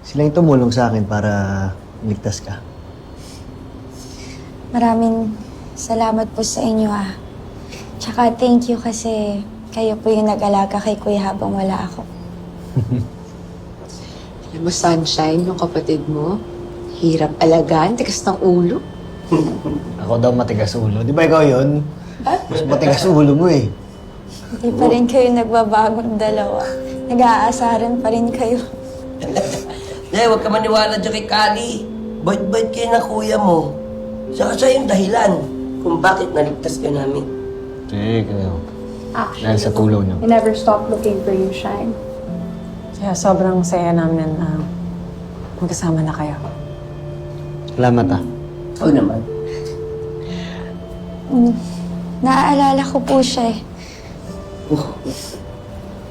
Sila yung tumulong sa akin para ligtas ka. Maraming salamat po sa inyo Tsaka thank you kasi kayo po yung nag-alaga kay Kuya habang wala ako. Alam mo, Sunshine, yung kapatid mo, hirap alagaan, tigas ng ulo. Ako daw matigas ulo. Di ba ikaw yun? Mas matigas ulo mo eh. Hindi pa rin kayo nagbabagong dalawa. Nag-aasaran pa rin kayo. Huwag ka maniwala dyan kay Kali. Bait-bait kayo ng kuya mo. Siya yung dahilan kung bakit naligtas ka namin. Sige, kayo. Actually, Dahil sa tulong niyo. we never stopped looking for you, Shine. Kaya sobrang saya namin na magkasama na kayo. Salamat Oo naman. Naaalala ko po siya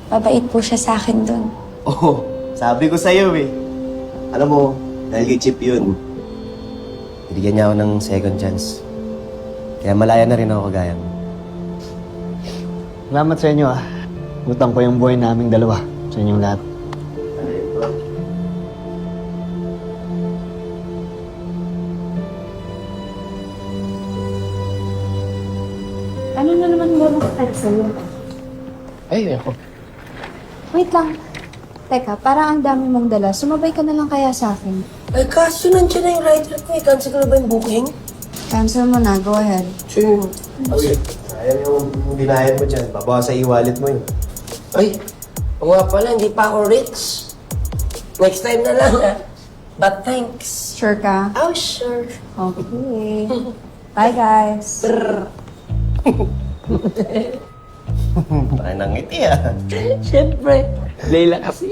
Mabait po siya sa akin dun. Oo, sabi ko sa'yo eh. Alam mo, dahil kay Chip yun, binigyan niya ako ng second chance. Kaya malaya na rin ako kagaya mo. Salamat sa inyo Utang ko yung buhay naming dalawa sa inyong lahat. Ano na naman mo makakaya sa'yo? Ay, ako. Wait lang. Teka, parang ang dami mong dala. Sumabay ka na lang kaya sa akin. Ay, kaso nandiyan na yung rider ko eh. Cancel ko na ba yung booking? Cancel mo na. Go ahead. Sure. Okay. Sayang yung binayad mo dyan. Babasa sa e-wallet mo yun. Ay, oo nga pala, hindi pa ako rich. Next time na lang But thanks. Sure ka? Oh, sure. Okay. Bye, guys. Tayo nang ngiti Siyempre. Layla kasi.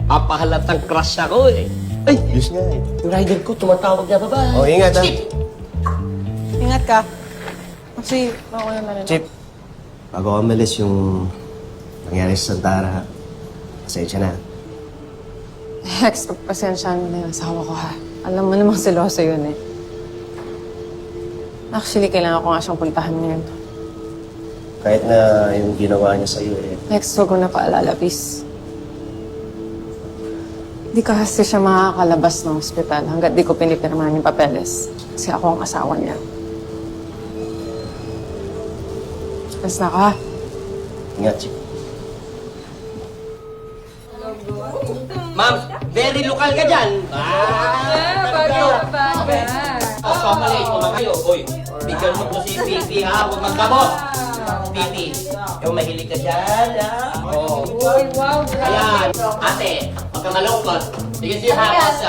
Papahalatang crush ako eh. Ay, Diyos nga eh. yung rider ko tumatawag na baba. Oh, ingat Ingat ka. Kasi, mauna na rin. Chip, bago ako umalis yung nangyari sa Santara, pasensya na. Extra pasensya na yung asawa ko Alam mo namang seloso yun Actually, kailangan ko nga siyang puntahan ngayon. Kahit na yung ginawa niya sa'yo Next, huwag ko na paalala, please. Di kasi siya makakalabas ng ospital hanggat di ko pinipirmahan yung papeles. Kasi ako ang asawa niya. Basta ka. Ingat, Chip. Ma'am, very local ka dyan. Pamalay ko mga kayo. Uy, bigyan mo ko si Pipi huwag magkabot. Pipi, yung mahilig ka dyan Oo. Wow. Ayan, ate, pagka malungkot, bigyan siya hapas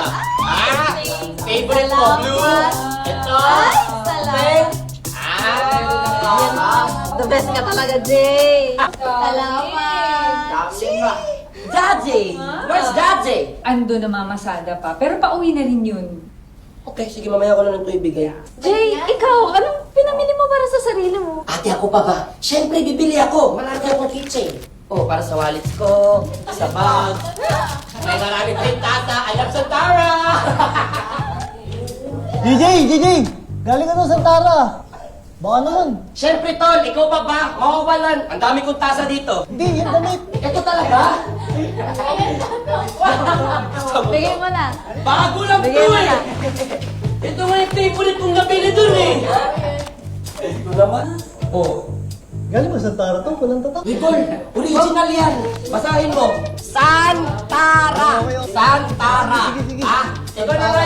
favorite mo, blue. Ito. Pink. The best ka talaga, Jay. Salamat. Daddy! Where's Daddy? Ando na mamasada pa. Pero pauwi na rin yun. Okay, sige, mamaya ko na lang ito ibigay. Jay, ikaw, anong pinamili mo para sa sarili mo? Ate, ako pa ba? Siyempre, bibili ako. Malaki akong keychain. Oh, para sa wallets ko, sa bag. May maraming pintata. I love Santara! JJ! Galing ka ng Santara! Baka naman. Siyempre, Tol, ikaw pa ba? Mawawalan. Ang dami kong tasa dito. Hindi, yung damit. Ito talaga? Bigay mo na. Bago lang ito eh! Ito nga yung favorite kong nabili dun eh! Ito naman. Oh. Galing mo sa Santara to, walang tatak. Nicole, original yan. Basahin mo. Santara. Santara. Sige. Ikaw na nga